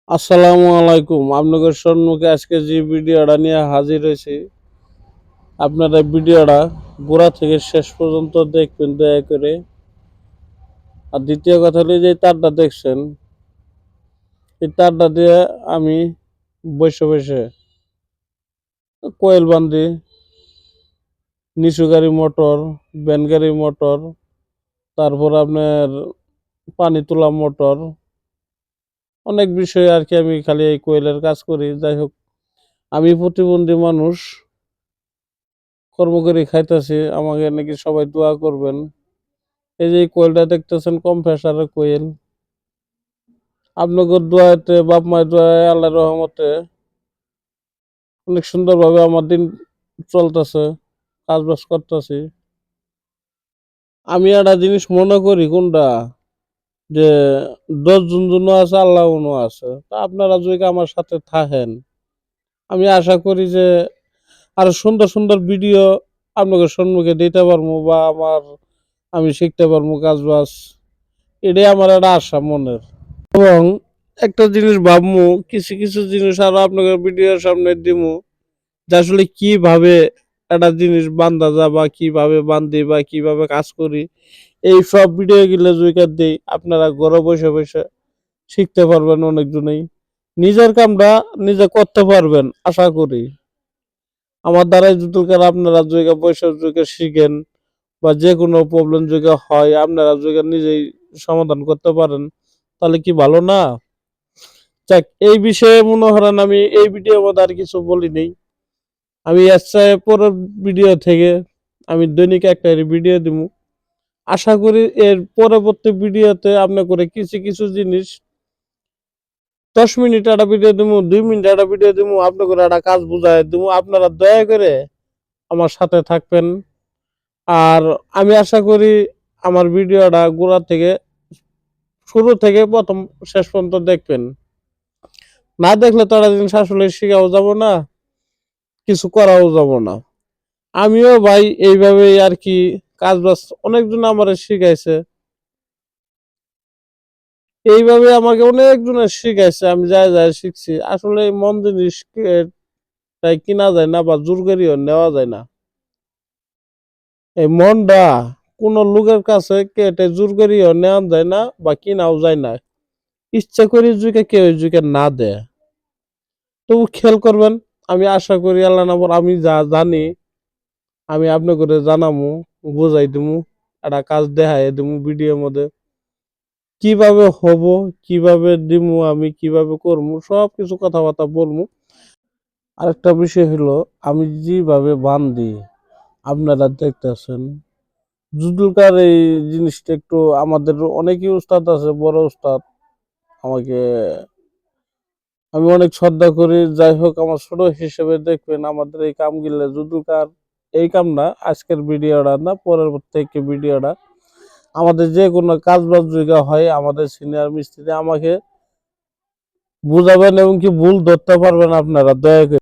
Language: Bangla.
আসসালামু আলাইকুম। আপনাদের সম্মুখে আজকে যে ভিডিওটা নিয়ে হাজির হয়েছি, আপনারা ভিডিওটা গোড়া থেকে শেষ পর্যন্ত দেখবেন দয়া করে। আর দ্বিতীয় কথা হলো যে তারটা দেখছেন, এই তারটা দিয়ে আমি বসে বসে কোয়েল বান্ধি, নিচু গাড়ি মোটর, ভ্যান গাড়ি মোটর, তারপর আপনার পানি তোলা মোটর, অনেক বিষয়ে আর কি আমি খালি এই কোয়েলের কাজ করি। যাই হোক, আমি প্রতিবন্ধী মানুষ, কর্ম করে খাইতেছি, আমাকে নাকি সবাই দোয়া করবেন। এই যে কোয়েলটা দেখতেছেন কম প্রেসারের কোয়েল, আপনাদের দোয়াতে বাপ মায়ের দোয়ায় আল্লাহর রহমতে অনেক সুন্দরভাবে আমার দিন চলতেছে, কাজ বাজ করতেছি। আমি একটা জিনিস মনে করি কোনটা, যে 10 জন জন্য আছে আল্লাহ উনো আছে, তা আপনারা যদি আমার সাথে থাকেন, আমি আশা করি যে আরো সুন্দর সুন্দর ভিডিও আপনাদের সম্মুখে দিতে পারবো, বা আমি শিখতে পারবো কাজ বাজ। এটাই আমার একটা আশা মনের। এবং একটা জিনিস ভাবমু, কিছু কিছু জিনিস আরো আপনাকে ভিডিওর সামনে দিমু, যে আসলে কিভাবে একটা জিনিস বান্ধা যা, বা কিভাবে বান্ধি, বা কিভাবে কাজ করি। এই সব ভিডিও গুলো যদি দেই, আপনারা ঘরে বসে বসে শিখতে পারবেন অনেকজনেই। নিজের কামটা নিজে করতে পারবেন আশা করি। আমার দ্বারাই যদি আপনারা যদি বসে যদি শিখেন, বা যে কোনো প্রবলেম যদি হয় আপনারা যদি নিজেই সমাধান করতে পারেন, তাহলে কি ভালো না? যাক, এই বিষয়ে মনে করেন আমি এই ভিডিওর মধ্যে আর কিছু বলি নেই। আমি আচ্ছা পরের ভিডিও থেকে আমি দৈনিক একটা ভিডিও দিব। আশা করি এর পরবর্তী ভিডিওতে আপনি করে কিছু কিছু জিনিস 10 মিনিট একটা ভিডিও দিব, 2 মিনিট একটা ভিডিও দিব, আপনি করে একটা কাজ বুঝাই দিব। আপনারা দয়া করে আমার সাথে থাকবেন। আর আমি আশা করি আমার ভিডিওটা গোড়া থেকে শুরু থেকে প্রথম শেষ পর্যন্ত দেখবেন। না দেখলে তো একটা জিনিস আসলে শেখাও যাব না, কিছু করাও যাব না। আমিও ভাই এইভাবেই আর কি কাজ বাজ অনেকজন আমার শিখাইছে, এইভাবে আমাকে অনেকজনে শিখাইছে, আমি যাই যাই শিখছি। আসলে এই মন জিনিস তাই কিনা যায় না, বা জোর করিও নেওয়া যায় না। এই মনটা কোনো লোকের কাছে কেটে জোর করিও নেওয়া যায় না, বা কিনাও যায় না। ইচ্ছা করি যদি কেউ যদি না দেয়, তবু খেয়াল করবেন। আমি আশা করি আল্লাহ না, আমি যা জানি আমি আপনাকে জানামু, বুঝাই দিমু, একটা কাজ দেখাই দিমু ভিডিওর মধ্যে। কিভাবে হব, কিভাবে দিমু, আমি কিভাবে করবো, সব কিছু কথাবার্তা বলবো। আরেকটা বিষয় হলো, আমি যেভাবে বান্ধি আপনারা দেখতেছেন, জুদুলকার এই জিনিসটা একটু আমাদের অনেকই উস্তাদ আছে, বড় উস্তাদ আমাকে, আমি অনেক শ্রদ্ধা করি। যাই হোক, আমার ছোট হিসেবে দেখবেন আমাদের এই কাম গিলে জুদুলকার এই কাম না, আজকের ভিডিওটা না, পরের থেকে ভিডিওটা আমাদের যে কোনো কাজ বাজ জায়গা হয়, আমাদের সিনিয়র মিস্ত্রি আমাকে বুঝাবেন, এবং কি ভুল ধরতে পারবেন আপনারা দয়া করে।